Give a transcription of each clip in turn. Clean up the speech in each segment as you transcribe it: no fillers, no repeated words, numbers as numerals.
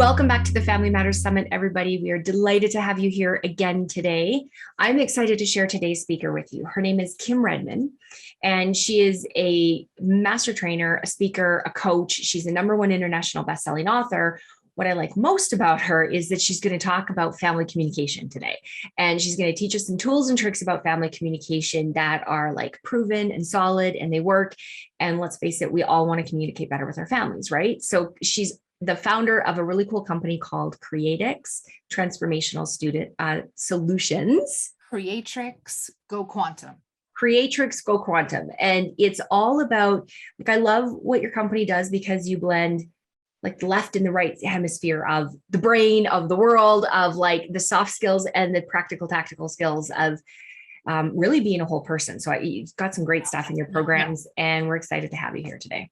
Welcome back to the Family Matters Summit, everybody. We are delighted to have you here again today. I'm excited to share today's speaker with you. Her name is Kim Redman, and she is a master trainer, a speaker, a coach. She's a #1 international best-selling author. What I like most about her is that she's going to talk about family communication today. And she's going to teach us some tools and tricks about family communication that are like proven and solid and they work. And let's face it, we all want to communicate better with our families, right? So she's the founder of a really cool company called Creatix Transformational Student Solutions. Creatrix Go Quantum. Creatrix Go Quantum. And it's all about, like, I love what your company does because you blend like the left and the right hemisphere of the brain, of the world, of like the soft skills and the practical, tactical skills of really being a whole person. So you've got some great stuff in your programs, and we're excited to have you here today.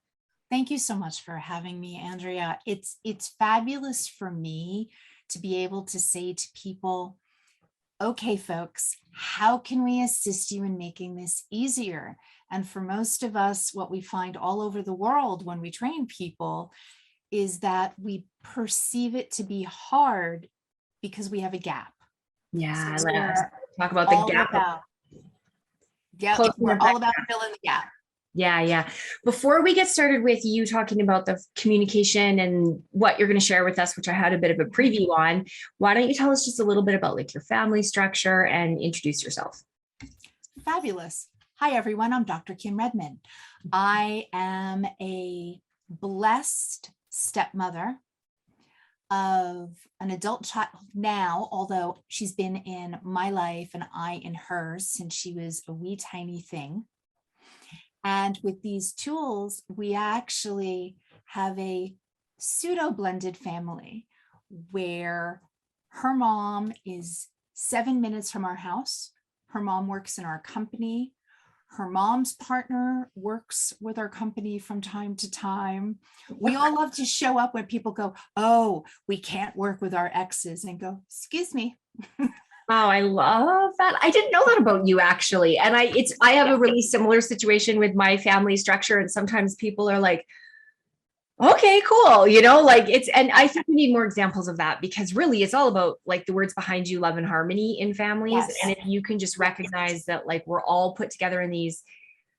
Thank you so much for having me, Andrea. It's fabulous for me to be able to say to people, okay, folks, how can we assist you in making this easier? And for most of us, what we find all over the world when we train people is that we perceive it to be hard because we have a gap. Yeah, So let's talk about the gap. We're all about filling the gap. Yeah. Before we get started with you talking about the communication and what you're going to share with us, which I had a bit of a preview on, why don't you tell us just a little bit about like your family structure and introduce yourself? Fabulous. Hi, everyone. I'm Dr. Kim Redman. I am a blessed stepmother of an adult child now, although she's been in my life and I in hers since she was a wee tiny thing. And with these tools, we actually have a pseudo blended family where her mom is 7 minutes from our house. Her mom works in our company. Her mom's partner works with our company from time to time. We all love to show up when people go, oh, we can't work with our exes, and go, excuse me. Oh, I love that. I didn't know that about you, actually. And I have a really similar situation with my family structure. And sometimes people are like, okay, cool. And I think we need more examples of that, because really it's all about like the words behind you, love and harmony in families. Yes. And if you can just recognize that like we're all put together in these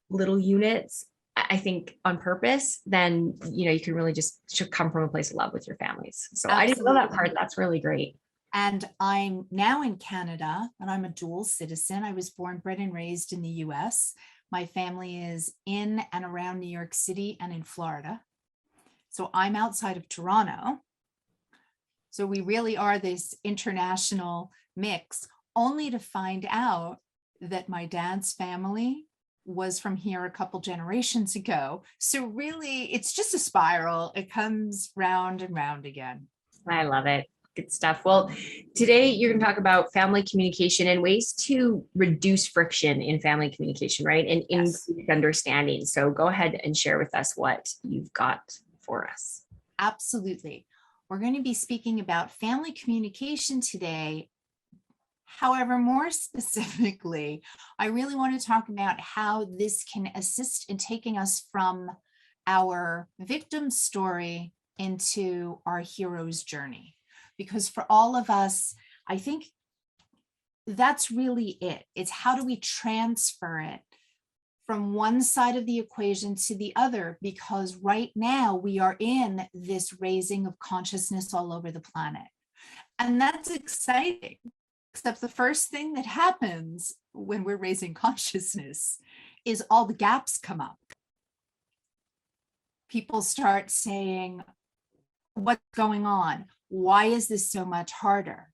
little units, I think on purpose, then, you can really just should come from a place of love with your families. So absolutely. I didn't know that part. That's really great. And I'm now in Canada, and I'm a dual citizen. I was born, bred, and raised in the US. My family is in and around New York City and in Florida. So I'm outside of Toronto. So we really are this international mix, only to find out that my dad's family was from here a couple generations ago. So really, it's just a spiral. It comes round and round again. I love it. Good stuff. Well, today you're going to talk about family communication and ways to reduce friction in family communication, right? And increase understanding. So go ahead and share with us what you've got for us. Absolutely. We're going to be speaking about family communication today. However, more specifically, I really want to talk about how this can assist in taking us from our victim story into our hero's journey. Because for all of us, I think that's really it. It's how do we transfer it from one side of the equation to the other? Because right now we are in this raising of consciousness all over the planet. And that's exciting. Except the first thing that happens when we're raising consciousness is all the gaps come up. People start saying, what's going on? Why is this so much harder?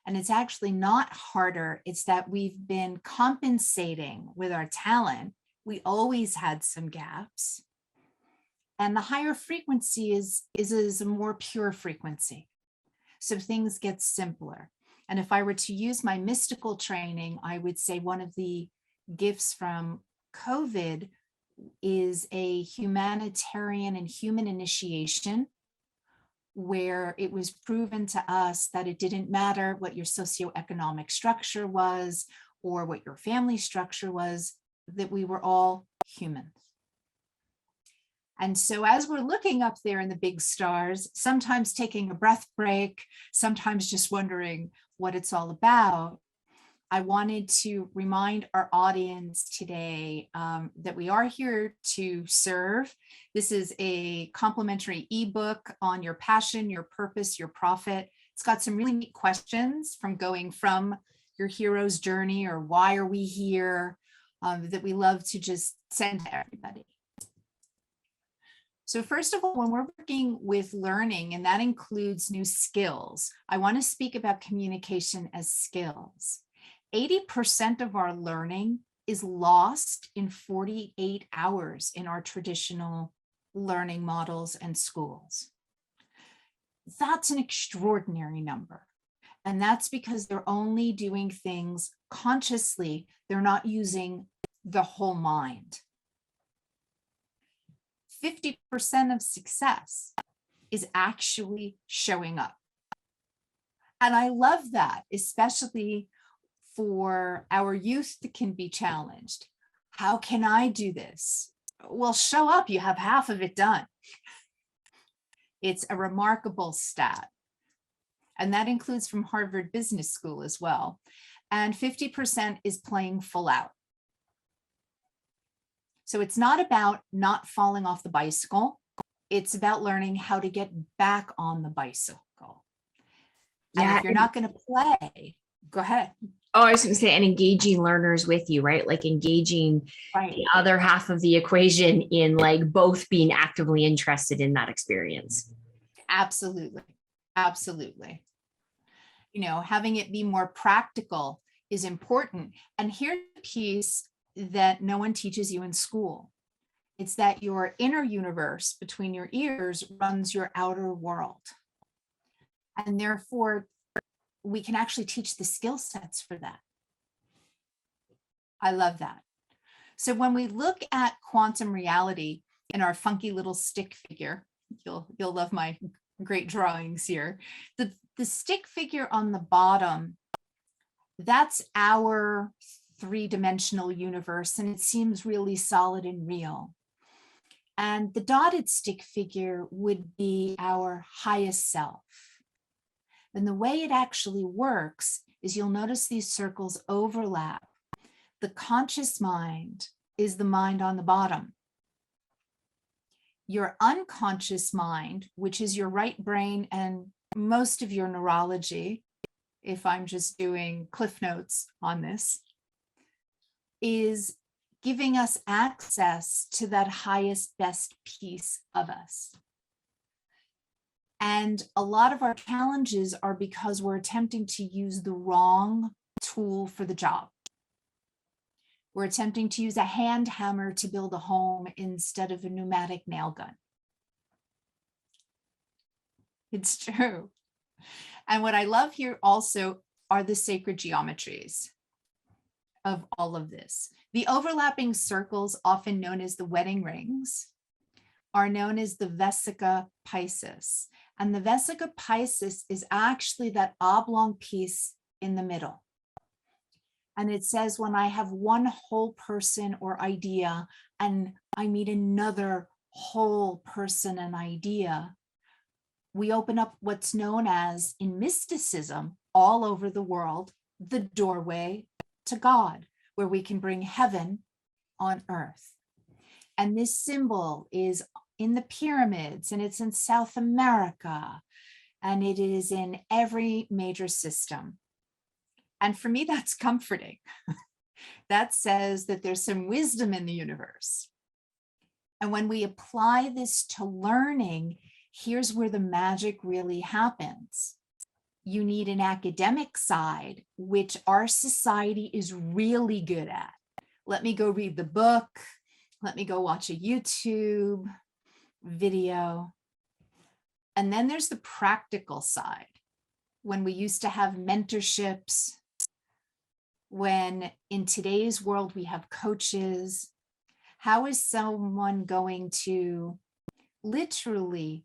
And it's actually not harder. It's that we've been compensating with our talent. We always had some gaps. And the higher frequency is a more pure frequency. So things get simpler. And if I were to use my mystical training, I would say one of the gifts from COVID is a humanitarian and human initiation, where it was proven to us that it didn't matter what your socioeconomic structure was or what your family structure was, that we were all humans. And so as we're looking up there in the big stars, sometimes taking a breath break, sometimes just wondering what it's all about, I wanted to remind our audience today that we are here to serve. This is a complimentary ebook on your passion, your purpose, your profit. It's got some really neat questions from going from your hero's journey or why are we here that we love to just send to everybody. So first of all, when we're working with learning, and that includes new skills, I want to speak about communication as skills. 80% of our learning is lost in 48 hours in our traditional learning models and schools. That's an extraordinary number. And that's because they're only doing things consciously. They're not using the whole mind. 50% of success is actually showing up. And I love that, especially for our youth that can be challenged. How can I do this? Well, show up, you have half of it done. It's a remarkable stat. And that includes from Harvard Business School as well. And 50% is playing full out. So it's not about not falling off the bicycle. It's about learning how to get back on the bicycle. And Yeah. if you're not going to play, go ahead. Oh, I was going to say, and engaging learners with you, right? Like engaging the other half of the equation in like both being actively interested in that experience. Absolutely. Absolutely. You know, having it be more practical is important. And here's the piece that no one teaches you in school. It's that your inner universe between your ears runs your outer world. And therefore, we can actually teach the skill sets for that. I love that. So when we look at quantum reality in our funky little stick figure, you'll love my great drawings here. The stick figure on the bottom, that's our three-dimensional universe, and it seems really solid and real. And the dotted stick figure would be our highest self. And the way it actually works is you'll notice these circles overlap. The conscious mind is the mind on the bottom. Your unconscious mind, which is your right brain and most of your neurology, if I'm just doing cliff notes on this, is giving us access to that highest, best piece of us. And a lot of our challenges are because we're attempting to use the wrong tool for the job. We're attempting to use a hand hammer to build a home instead of a pneumatic nail gun. It's true. And what I love here also are the sacred geometries of all of this. The overlapping circles, often known as the wedding rings, are known as the Vesica Piscis. And the Vesica Piscis is actually that oblong piece in the middle. And it says, when I have one whole person or idea and I meet another whole person and idea, we open up what's known as, in mysticism all over the world, the doorway to God, where we can bring heaven on earth. And this symbol is in the pyramids, and it's in South America, and it is in every major system. And for me, that's comforting. That says that there's some wisdom in the universe. And when we apply this to learning, here's where the magic really happens. You need an academic side, which our society is really good at. Let me go read the book. Let me go watch a YouTube video. And then there's the practical side. When we used to have mentorships, when in today's world we have coaches, how is someone going to literally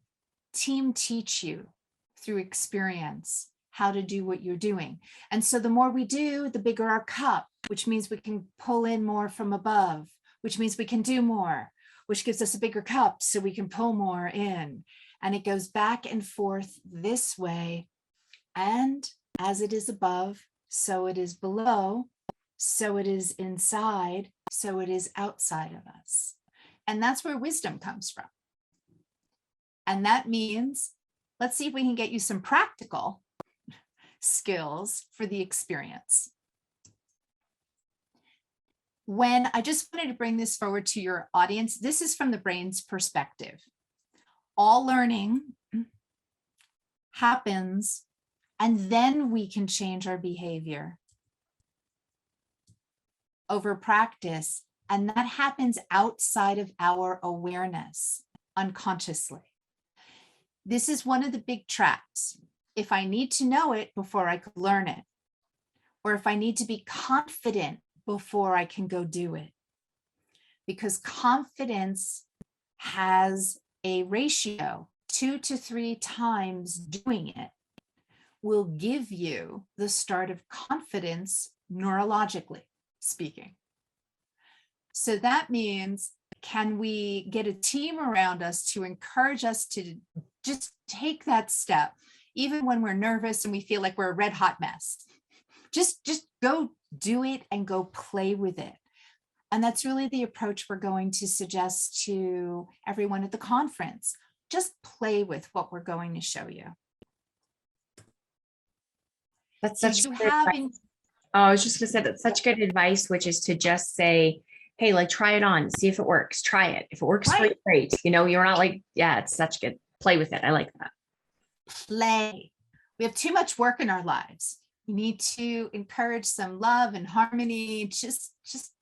team teach you through experience how to do what you're doing? And so the more we do, the bigger our cup, which means we can pull in more from above, which means we can do more, which gives us a bigger cup so we can pull more in. And it goes back and forth this way. And as it is above, so it is below, so it is inside, so it is outside of us. And that's where wisdom comes from. And that means, let's see if we can get you some practical skills for the experience. When I just wanted to bring this forward to your audience, this is from the brain's perspective. All learning happens, and then we can change our behavior over practice. And that happens outside of our awareness, unconsciously. This is one of the big traps. If I need to know it before I could learn it, or if I need to be confident before I can go do it, because confidence has a ratio 2 to 3 times doing it will give you the start of confidence neurologically speaking. So that means, can we get a team around us to encourage us to just take that step, even when we're nervous and we feel like we're a red hot mess? Just go do it and go play with it. And that's really the approach we're going to suggest to everyone at the conference. Just play with what we're going to show you. That's such you good have advice. Oh, I was just gonna say that's such good advice, which is to just say, hey, like try it on, see if it works, try it. If it works for you, great. You know, you're not like, yeah, it's such good. Play with it. I like that. Play. We have too much work in our lives. We need to encourage some love and harmony. Just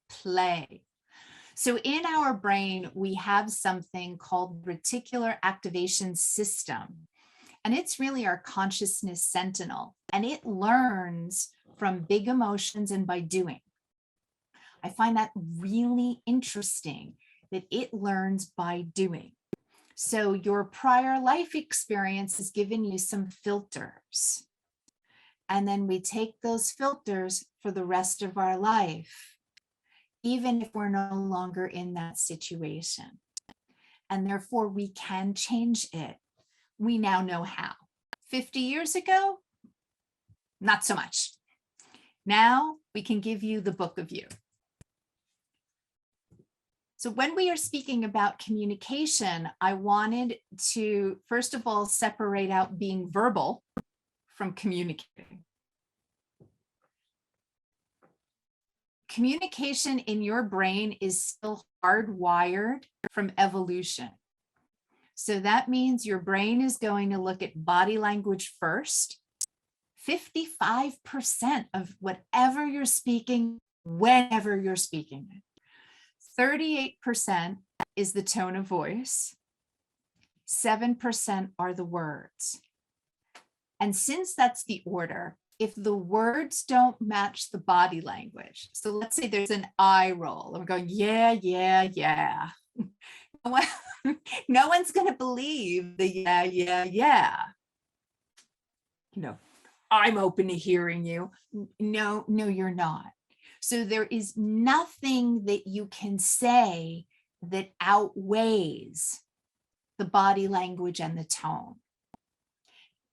play. So in our brain, we have something called reticular activation system. And it's really our consciousness sentinel. And it learns from big emotions and by doing. I find that really interesting, that it learns by doing. So your prior life experience has given you some filters. And then we take those filters for the rest of our life, even if we're no longer in that situation. And therefore we can change it. We now know how. 50 years ago, not so much. Now we can give you the book of you. So when we are speaking about communication, I wanted to, first of all, separate out being verbal from communicating. Communication in your brain is still hardwired from evolution. So that means your brain is going to look at body language first. 55% of whatever you're speaking, whenever you're speaking it. 38% is the tone of voice. 7% are the words. And since that's the order, if the words don't match the body language, so let's say there's an eye roll, and we're going, yeah, yeah, yeah. No one's going to believe the yeah, yeah, yeah. You know, I'm open to hearing you. No, you're not. So there is nothing that you can say that outweighs the body language and the tone.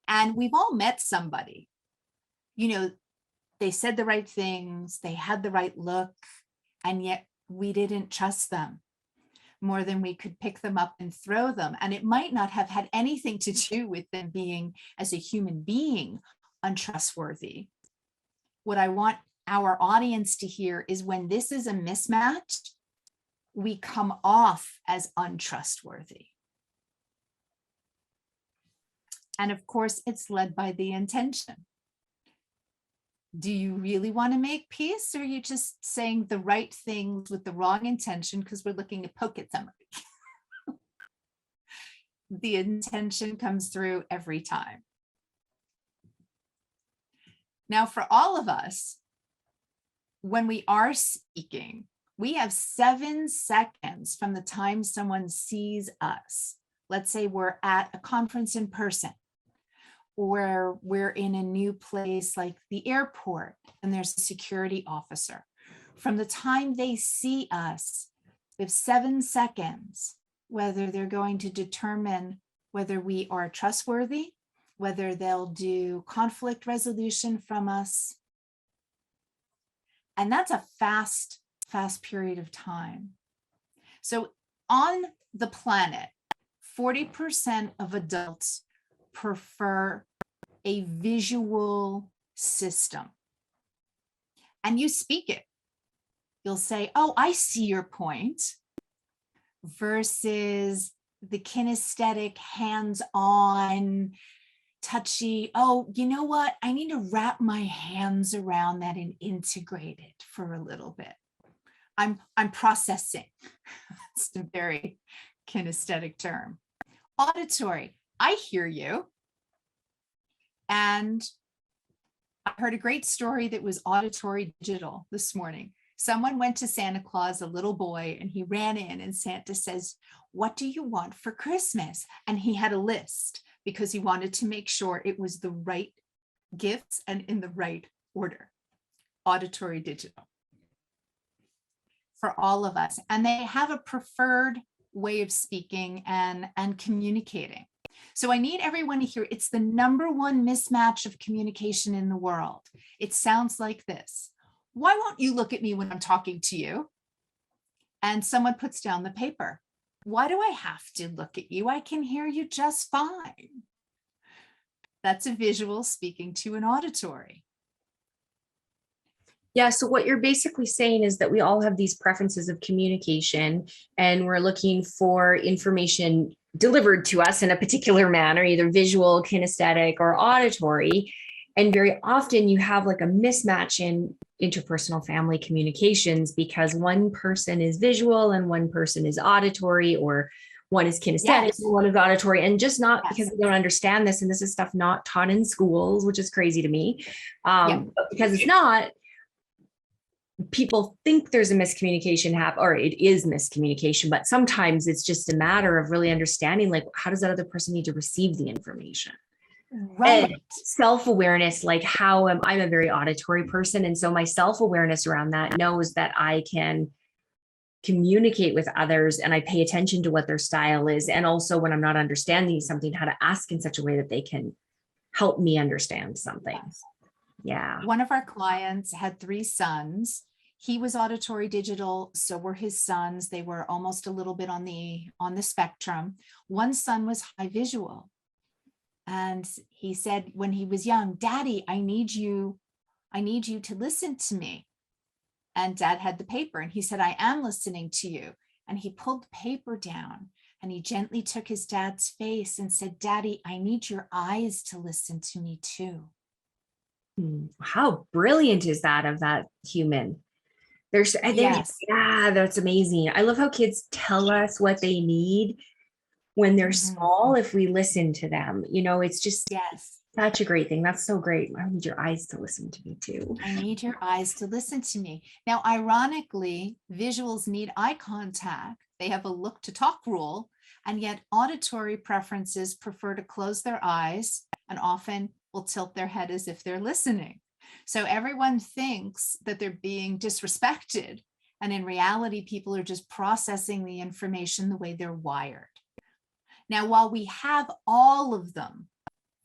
And we've all met somebody, you know, they said the right things, they had the right look, and yet we didn't trust them more than we could pick them up and throw them. And it might not have had anything to do with them being, as a human being, untrustworthy. What I want our audience to hear is when this is a mismatch, we come off as untrustworthy. And of course, it's led by the intention. Do you really want to make peace, or are you just saying the right things with the wrong intention because we're looking to poke at somebody? The intention comes through every time. Now, for all of us, when we are speaking, we have 7 seconds from the time someone sees us. Let's say we're at a conference in person, or we're in a new place like the airport and there's a security officer. From the time they see us We have 7 seconds, whether they're going to determine whether we are trustworthy, whether they'll do conflict resolution from us. And that's a fast period of time. So on the planet, 40% of adults prefer a visual system. And you speak it. You'll say, oh, I see your point, versus the kinesthetic, hands-on, touchy, oh, you know what? I need to wrap my hands around that and integrate it for a little bit. I'm processing. It's a very kinesthetic term. Auditory, I hear you. And I heard a great story that was auditory digital this morning. Someone went to Santa Claus, a little boy, and he ran in and Santa says, what do you want for Christmas? And he had a list because he wanted to make sure it was the right gifts and in the right order. Auditory digital for all of us. And they have a preferred way of speaking and communicating. So I need everyone to hear, it's the #1 mismatch of communication in the world. It sounds like this. Why won't you look at me when I'm talking to you? And someone puts down the paper. Why do I have to look at you? I can hear you just fine. That's a visual speaking to an auditory. Yeah, so what you're basically saying is that we all have these preferences of communication, and we're looking for information delivered to us in a particular manner, either visual, kinesthetic, or auditory. And very often you have like a mismatch in interpersonal family communications because one person is visual and one person is auditory, or one is kinesthetic Yes. and one is auditory, and just not Yes. because they don't understand this. And this is stuff not taught in schools, which is crazy to me. But because it's not, people think there's a miscommunication or it is miscommunication, but sometimes it's just a matter of really understanding, like, how does that other person need to receive the information? Right. And self-awareness, like I'm a very auditory person. And so my self-awareness around that knows that I can communicate with others and I pay attention to what their style is. And also when I'm not understanding something, how to ask in such a way that they can help me understand something. Yes. Yeah. One of our clients had 3 sons. He was auditory digital, so were his sons. They were almost a little bit on the spectrum. One son was high visual. And he said when he was young, Daddy, I need you to listen to me. And Dad had the paper and he said, I am listening to you. And he pulled the paper down and he gently took his dad's face and said, Daddy, I need your eyes to listen to me too. How brilliant is that of that human? Yes. Yeah, that's amazing. I love how kids tell us what they need when they're small, if we listen to them. It's just such a great thing. That's so great. I need your eyes to listen to me too. I need your eyes to listen to me. Now, ironically, visuals need eye contact. They have a look to talk rule, and yet auditory preferences prefer to close their eyes and often will tilt their head as if they're listening. So everyone thinks that they're being disrespected. And in reality, people are just processing the information the way they're wired. Now, while we have all of them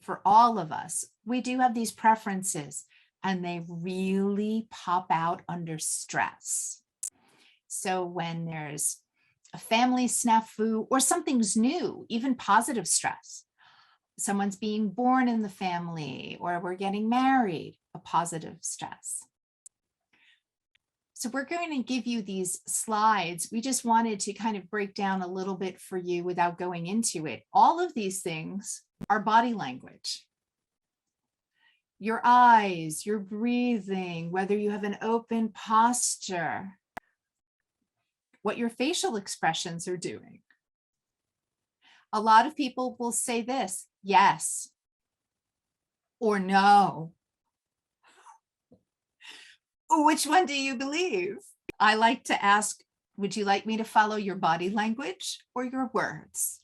for all of us, we do have these preferences and they really pop out under stress. So when there's a family snafu or something's new, even positive stress, someone's being born in the family or we're getting married, a positive stress. So we're going to give you these slides. We just wanted to kind of break down a little bit for you without going into it. All of these things are body language. Your eyes, your breathing, whether you have an open posture, what your facial expressions are doing. A lot of people will say this, yes or no. Which one do you believe? I like to ask, would you like me to follow your body language or your words?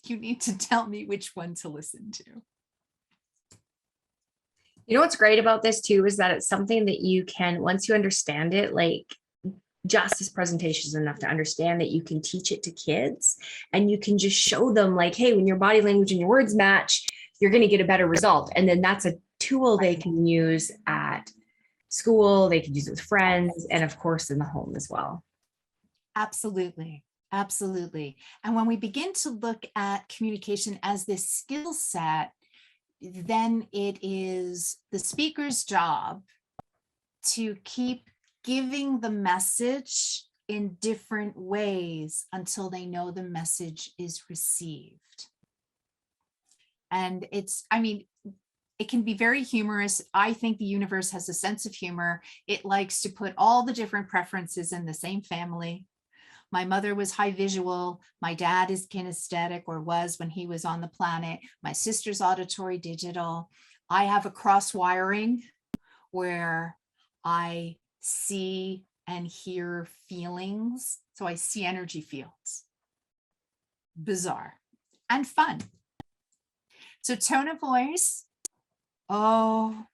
You need to tell me which one to listen to. What's great about this too is that it's something that you can, once you understand it, like just this presentation is enough to understand that you can teach it to kids, and you can just show them like, hey, when your body language and your words match, you're going to get a better result. And then that's a tool they can use at school, they can use it with friends, and of course in the home as well. Absolutely. Absolutely. And when we begin to look at communication as this skill set, then it is the speaker's job to keep giving the message in different ways until they know the message is received. And it can be very humorous. I think the universe has a sense of humor. It likes to put all the different preferences in the same family. My mother was high visual. My dad is kinesthetic, or was when he was on the planet. My sister's auditory digital. I have a cross wiring where I see and hear feelings. So I see energy fields. Bizarre and fun. So tone of voice. Oh,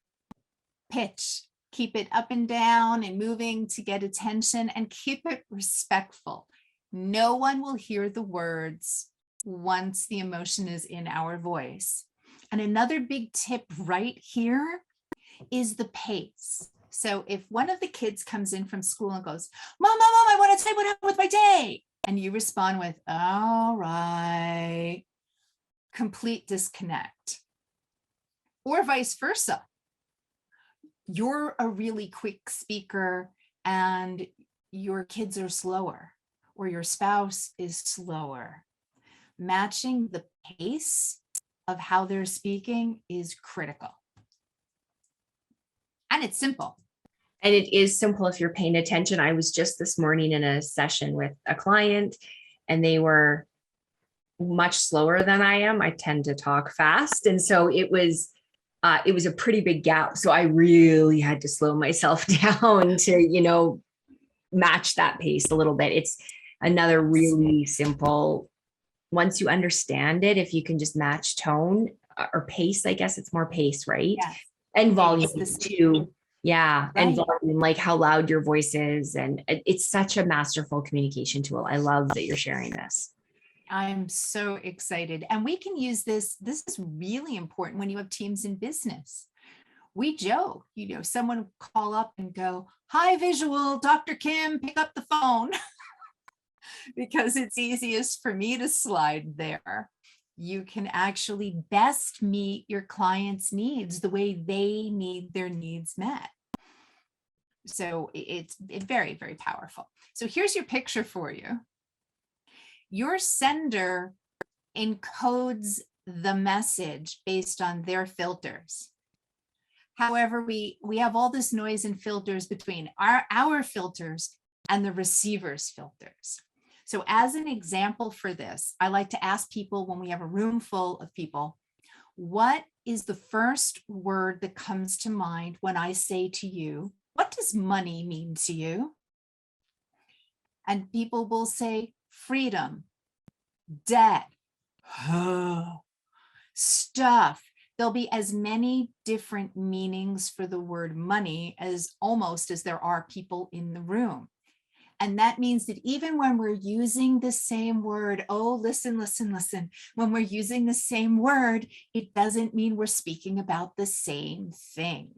pitch. Keep it up and down and moving to get attention, and keep it respectful. No one will hear the words once the emotion is in our voice. And another big tip right here is the pace. So if one of the kids comes in from school and goes, Mom, I want to say what happened with my day. And you respond with, all right, complete disconnect. Or vice versa. You're a really quick speaker and your kids are slower, or your spouse is slower. Matching the pace of how they're speaking is critical. And it's simple. And it is simple if you're paying attention. I was just this morning in a session with a client, and they were much slower than I am. I tend to talk fast. And so it was a pretty big gap. So I really had to slow myself down to, match that pace a little bit. It's another really simple, once you understand it, if you can just match tone or pace, I guess it's more pace, right? Yes. And volume too. Yeah. Right. And volume, like how loud your voice is. And it's such a masterful communication tool. I love that you're sharing this. I'm so excited. And we can use this. This is really important when you have teams in business. We joke, someone will call up and go, hi, visual, Dr. Kim, pick up the phone. Because it's easiest for me to slide there. You can actually best meet your client's needs the way they need their needs met. So it's very, very powerful. So here's your picture for you. Your sender encodes the message based on their filters. However, we have all this noise and filters between our filters and the receiver's filters. So as an example for this, I like to ask people when we have a room full of people, what is the first word that comes to mind when I say to you, what does money mean to you? And people will say freedom, debt, stuff. There'll be as many different meanings for the word money as there are people in the room. And that means that even when we're using the same word, listen, when we're using the same word, it doesn't mean we're speaking about the same thing.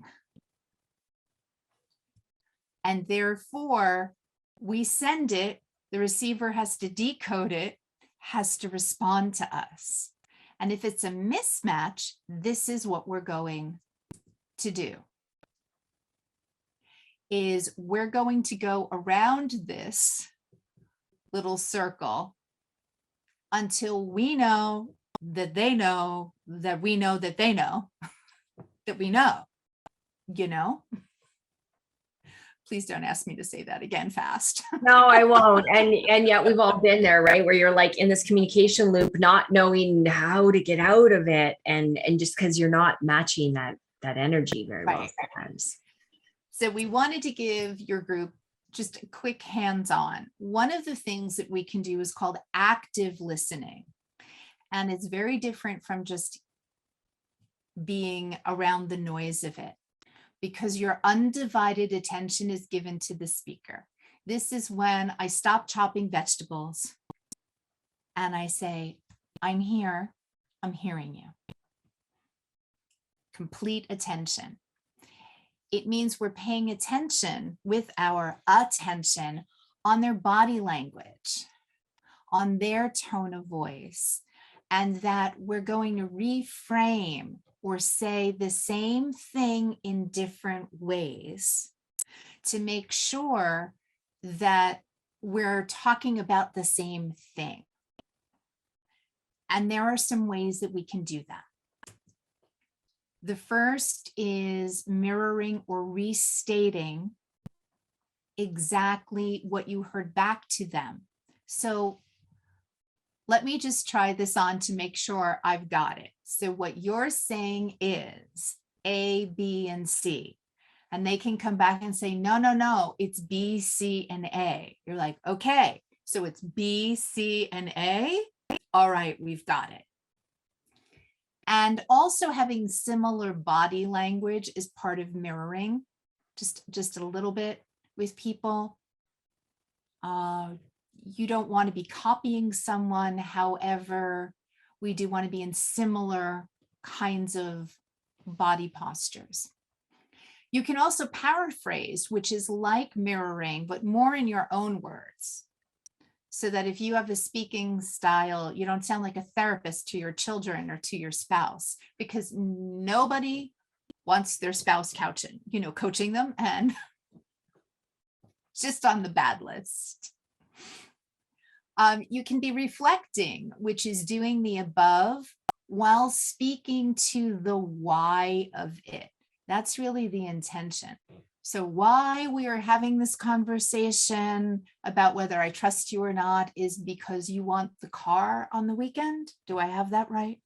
And therefore, we send it, the receiver has to decode it, has to respond to us. And if it's a mismatch, this is what we're going to do. Is we're going to go around this little circle until we know that they know that we know that they know that we know, Please don't ask me to say that again fast. No, I won't. And yet we've all been there, right? Where you're like in this communication loop, not knowing how to get out of it. And just because you're not matching that energy very well sometimes. So we wanted to give your group just a quick hands-on. One of the things that we can do is called active listening. And it's very different from just being around the noise of it, because your undivided attention is given to the speaker. This is when I stop chopping vegetables and I say, I'm here, I'm hearing you. Complete attention. It means we're paying attention with our attention on their body language, on their tone of voice, and that we're going to reframe or say the same thing in different ways to make sure that we're talking about the same thing. And there are some ways that we can do that. The first is mirroring or restating exactly what you heard back to them. So let me just try this on to make sure I've got it. So what you're saying is A, B, and C. And they can come back and say, no, no, no, it's B, C, and A. You're like, okay, so it's B, C, and A. All right, we've got it. And also having similar body language is part of mirroring, just a little bit with people. You don't want to be copying someone. However, we do want to be in similar kinds of body postures. You can also paraphrase, which is like mirroring, but more in your own words. So that if you have a speaking style, you don't sound like a therapist to your children or to your spouse, because nobody wants their spouse coaching them, and just on the bad list. You can be reflecting, which is doing the above while speaking to the why of it. That's really the intention. So why we are having this conversation about whether I trust you or not is because you want the car on the weekend. Do I have that right?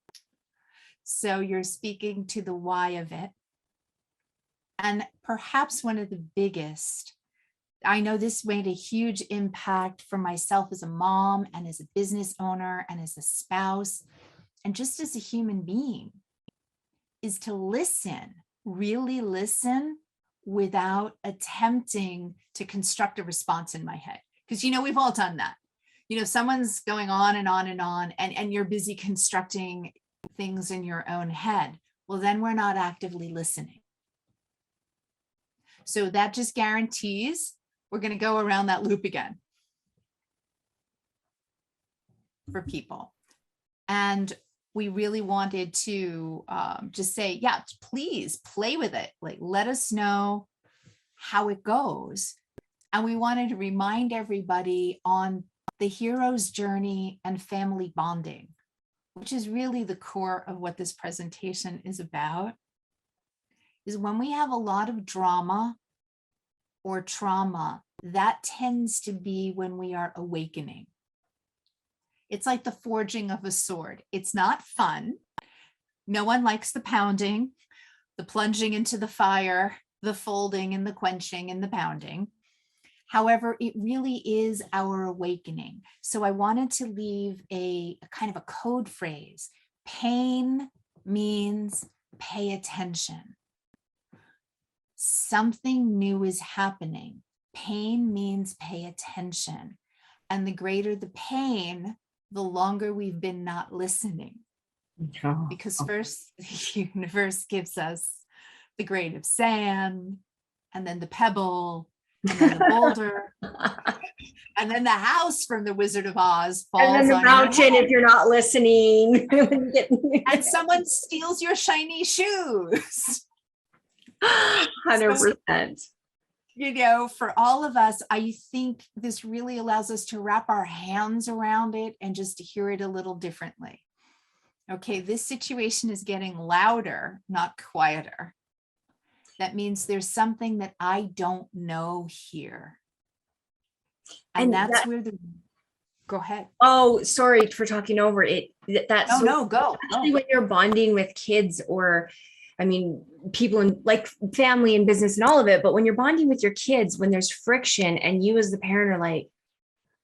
So you're speaking to the why of it. And perhaps one of the biggest, I know this made a huge impact for myself as a mom and as a business owner and as a spouse, and just as a human being, is to listen, really listen, without attempting to construct a response in my head. Because, we've all done that. Someone's going on and on and on, and you're busy constructing things in your own head. Well, then we're not actively listening. So that just guarantees we're going to go around that loop again for people. And we really wanted to just say, yeah, please play with it. Like, let us know how it goes. And we wanted to remind everybody on the hero's journey and family bonding, which is really the core of what this presentation is about, is when we have a lot of drama or trauma, that tends to be when we are awakening. It's like the forging of a sword. It's not fun. No one likes the pounding, the plunging into the fire, the folding and the quenching and the pounding. However, it really is our awakening. So I wanted to leave a kind of a code phrase. Pain means pay attention. Something new is happening. Pain means pay attention. And the greater the pain, the longer we've been not listening. Oh. Because first the universe gives us the grain of sand, and then the pebble, and then the boulder, and then the house from the Wizard of Oz falls and then the on mountain if you're not listening. and someone steals your shiny shoes. 100%. For all of us, I think this really allows us to wrap our hands around it and just to hear it a little differently. Okay, this situation is getting louder, not quieter. That means there's something that I don't know here. And that's where go ahead. Oh, sorry for talking over it. That's go. Especially when you're bonding with kids, or people in like family and business and all of it. But when you're bonding with your kids, when there's friction and you as the parent are like,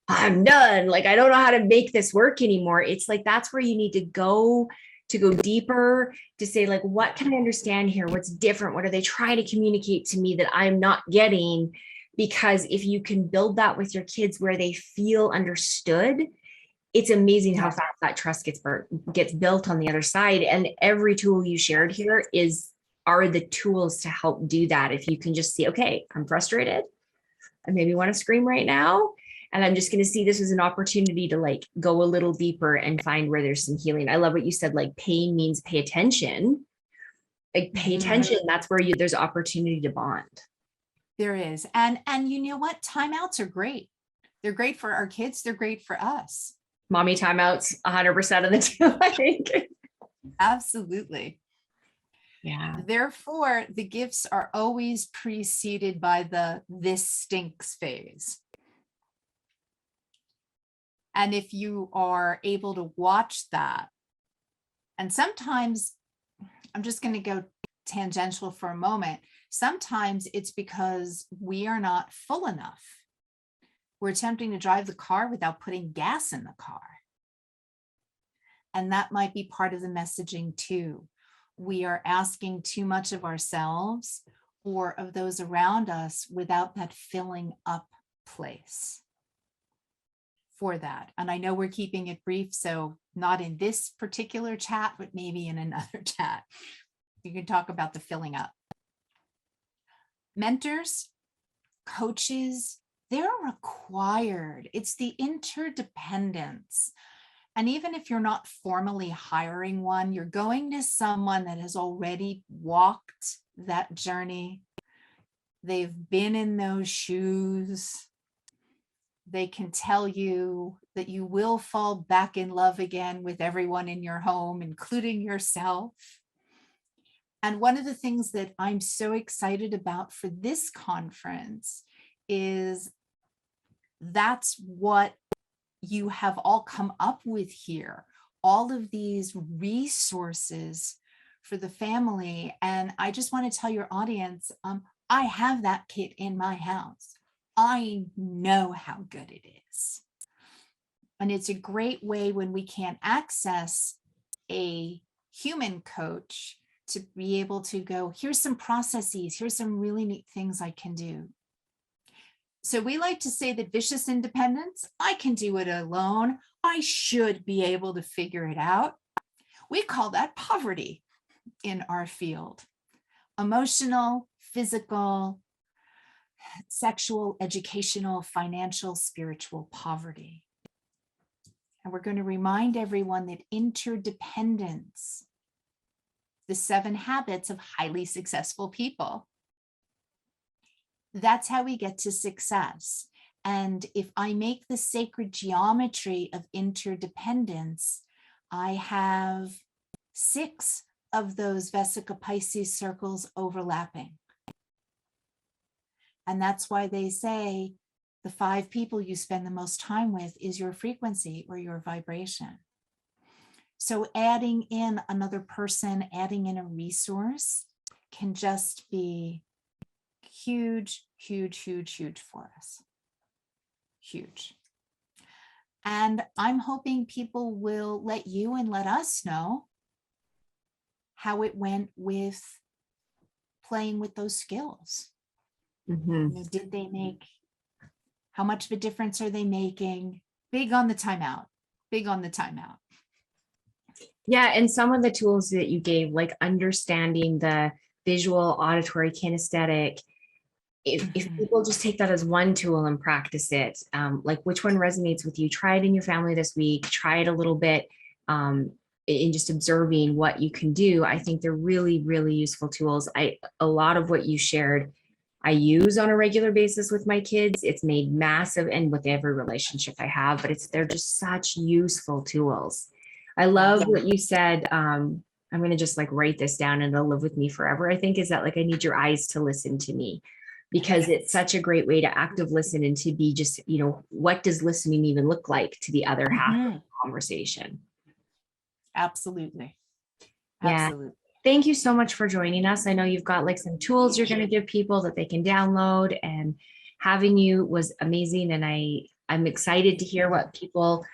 I'm done. Like, I don't know how to make this work anymore. It's like, that's where you need to go deeper, to say, like, what can I understand here? What's different? What are they trying to communicate to me that I'm not getting? because if you can build that with your kids where they feel understood, it's amazing how fast that trust gets built on the other side. And every tool you shared here are the tools to help do that. If you can just see, okay, I'm frustrated, I maybe want to scream right now, and I'm just going to see this as an opportunity to like go a little deeper and find where there's some healing. I love what you said, like pain means pay attention. Like pay attention, that's where there's opportunity to bond. There is. And you know what? Timeouts are great. They're great for our kids. They're great for us. Mommy timeouts 100% of the time, I think. Absolutely. Yeah. Therefore, the gifts are always preceded by the this stinks phase. And if you are able to watch that, and sometimes, I'm just going to go tangential for a moment. Sometimes it's because we are not full enough. We're attempting to drive the car without putting gas in the car. And that might be part of the messaging too. We are asking too much of ourselves or of those around us without that filling up place for that. And I know we're keeping it brief, so not in this particular chat, but maybe in another chat. You can talk about the filling up. Mentors, coaches, they're required. It's the interdependence. And even if you're not formally hiring one, you're going to someone that has already walked that journey. They've been in those shoes. They can tell you that you will fall back in love again with everyone in your home, including yourself. And one of the things that I'm so excited about for this conference is that's what you have all come up with here, all of these resources for the family. And I just want to tell your audience, I have that kit in my house. I know how good it is. And it's a great way when we can't access a human coach to be able to go, here's some processes, here's some really neat things I can do. So we like to say that vicious independence, I can do it alone. I should be able to figure it out. We call that poverty in our field. Emotional, physical, sexual, educational, financial, spiritual poverty. And we're going to remind everyone that interdependence, the 7 habits of highly successful people, that's how we get to success. And if I make the sacred geometry of interdependence, I have 6 of those Vesica Pisces circles overlapping. And that's why they say the 5 people you spend the most time with is your frequency or your vibration. So adding in another person, adding in a resource can just be huge, huge, huge, huge for us. Huge. And I'm hoping people will let you and let us know how it went with playing with those skills. Mm-hmm. Did they make, how much of a difference are they making? Big on the timeout, big on the timeout. Yeah. And some of the tools that you gave, like understanding the visual, auditory, kinesthetic, if people just take that as one tool and practice it, like which one resonates with you, try it in your family this week, try it a little bit in just observing what you can do. I think they're really, really useful tools. A lot of what you shared, I use on a regular basis with my kids. It's made massive, and with every relationship I have, but they're just such useful tools. I love what you said. I'm going to just like write this down and it'll live with me forever. I think is that like, I need your eyes to listen to me, because it's such a great way to active listen and to be just, what does listening even look like to the other half of the conversation? Absolutely. Yeah. Absolutely. Thank you so much for joining us. I know you've got like some tools you're going to give people that they can download, and having you was amazing. And I'm excited to hear what people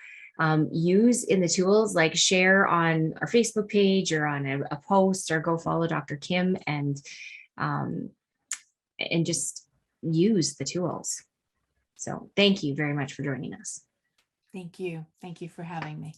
use in the tools, like share on our Facebook page or on a post, or go follow Dr. Kim and just use the tools. So thank you very much for joining us. Thank you. Thank you for having me.